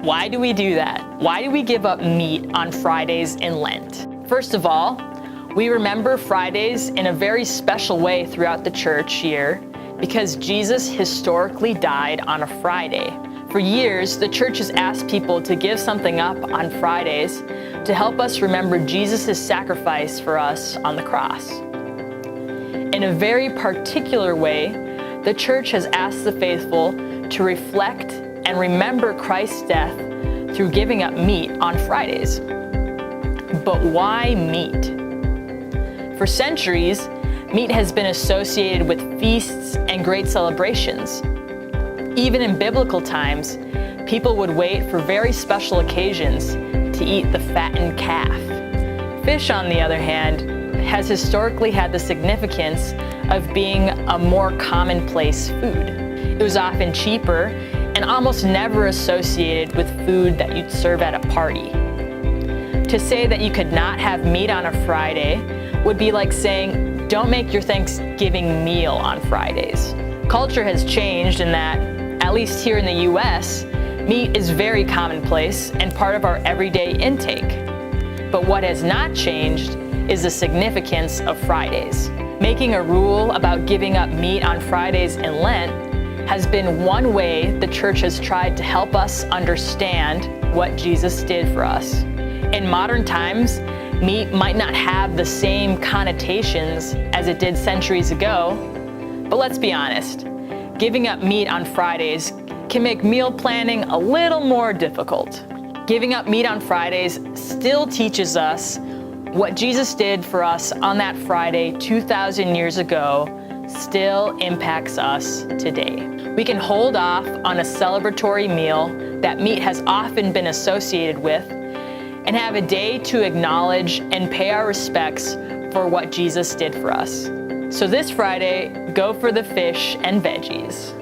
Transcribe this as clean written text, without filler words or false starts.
Why do we do that? Why do we give up meat on Fridays in Lent? First of all, we remember Fridays in a very special way throughout the church year because Jesus historically died on a Friday. For years, the church has asked people to give something up on Fridays to help us remember Jesus' sacrifice for us on the cross. In a very particular way, the church has asked the faithful to reflect and remember Christ's death through giving up meat on Fridays. But why meat? For centuries, meat has been associated with feasts and great celebrations. Even in biblical times, people would wait for very special occasions to eat the fattened calf. Fish, on the other hand, has historically had the significance of being a more commonplace food. It was often cheaper and almost never associated with food that you'd serve at a party. To say that you could not have meat on a Friday would be like saying, don't make your Thanksgiving meal on Fridays. Culture has changed in that, at least here in the US, meat is very commonplace and part of our everyday intake. But what has not changed is the significance of Fridays. Making a rule about giving up meat on Fridays in Lent has been one way the church has tried to help us understand what Jesus did for us. In modern times, meat might not have the same connotations as it did centuries ago, but let's be honest, giving up meat on Fridays can make meal planning a little more difficult. Giving up meat on Fridays still teaches us what Jesus did for us on that Friday 2,000 years ago still impacts us today. We can hold off on a celebratory meal that meat has often been associated with and have a day to acknowledge and pay our respects for what Jesus did for us. So this Friday, go for the fish and veggies.